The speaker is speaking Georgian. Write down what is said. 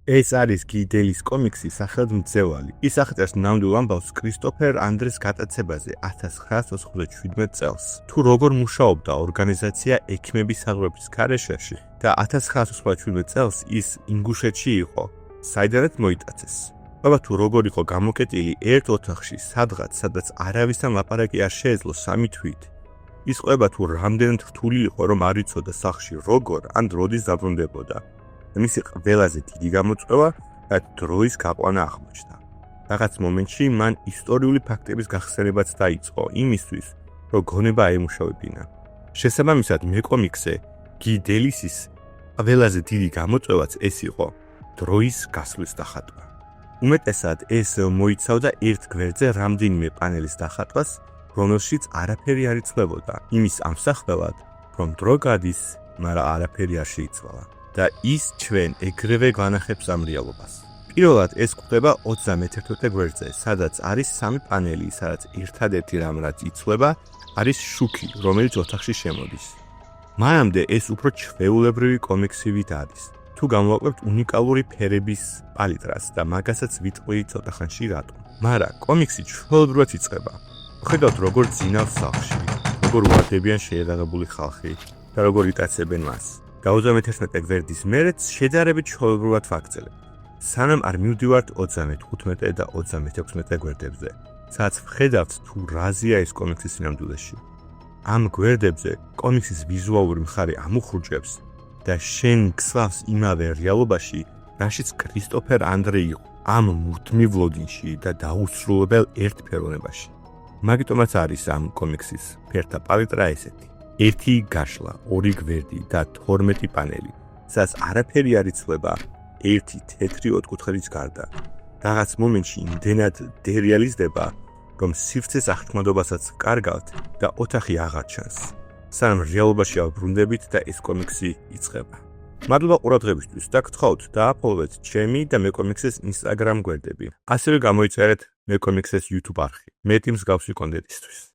ეს არის გიდელის კომიქსი სახელად მძევალი. ის აღწერს ნამდვილ ამბავს კრისტოფერ ანდრეს გატაცებაზე 1997 წელს. თუ როგორ მუშაობდა ორგანიზაცია ექიმების საღვრების გარეშეში და 1997 წელს ის ინგუშეთში იყო, საიდანაც მოიტაცეს. აბა თუ როგორ იყო გამოკეტილი ერთ ოთახში სადღაც, სადაც არავისთან ლაპარაკი არ შეეძლო 3 თვით. ის ყვება თუ რამდენად რთული იყო, რომ არ იცოდა სახლში როგორ ან როდის დაბრუნდებოდა. მისი ყველაზე დიდი გამოწვევა და დროის გაყვანა აღმოჩნდა. რაღაც მომენტში მან ისტორიული ფაქტების გახსენებაც დაიწყო იმისთვის, რომ გონება აემუშავებინა. შესაბამისად, მეკომიქსზე გიდელისის ყველაზე დიდი გამოწვევაც ეს იყო დროის გასვლის დახატვა. უმეტესად ეს მოიცავდა ერთ გვერდზე რამდენიმე პანელის დახატვას, რომელშიც არაფერი არ იცვლებოდა იმის ამსახვევად, რომ დრო გადის, მაგრამ არაფერი არ შეიცვალა. და ის ჩვენ ეგრევე განახებს ამ რეალობას. პირველად ეს გვხვდება 31 გვერდზე, სადაც არის 3 პანელი, სადაც ერთადერთი რამ რაც იცვლება, არის შუქი, რომელიც ოთახში შემოდის. მანამდე ეს უფრო ჩვეულებრივი კომიქსივით არის. თუ გამოვაკლებთ უნიკალური ფერების პალიტრას და მაგასაც ვიტყვი ცოტა ხანში რატომ. მაგრამ კომიქსი ჩვეულებრივად იწყება. ხედავთ როგორ ძინავს სახლში, როგორ უარდებიან შეიარაღებული ხალხი და როგორ იტაცებენ მას. და 31 გვერდის მერეც შედარებით ჩვეულებრივად ვაგრძელებ. სანამ არ მივდივართ 35 და 36 გვერდებზე, სადაც ვხედავთ თუ რაზეა ეს კომიქსის სინამდვილეში. ამ გვერდებზე კომიქსის ვიზუალური მხარე ამოხრუჭებს და შენ გსვავს იმავე რეალობაში, რაშიც კრისტოფერ ანდრე იყო ამ მუდმივ ლოდინში და დაუსრულებელ ერთფეროვნებაში. მაგიტომაც არის ამ კომიქსის ფერთა პალიტრა ესეთი. 1 გაშლა, 2 გვერდი და 12 პანელი, სადაც არაფერი არ იცვლება 1 თეთრი ოთხკუთხედის გარდა. რაღაც მომენტში იმდენად დერიალიზდება, რომ სივრცეს აღქმადობასაც კარგავთ და ოთახი აღარ ჩანს. სანამ რეალობაში ავბრუნდებით და ეს კომიქსი იწყება. მადლობა ყურადღებისთვის და გთხოვთ დააფოლოვეთ ჩემი და მეკომიქსის Instagram გვერდები. ასევე გამოიწერეთ მეკომიქსის YouTube არხი. მეტი მსგავსი კონტენტისთვის.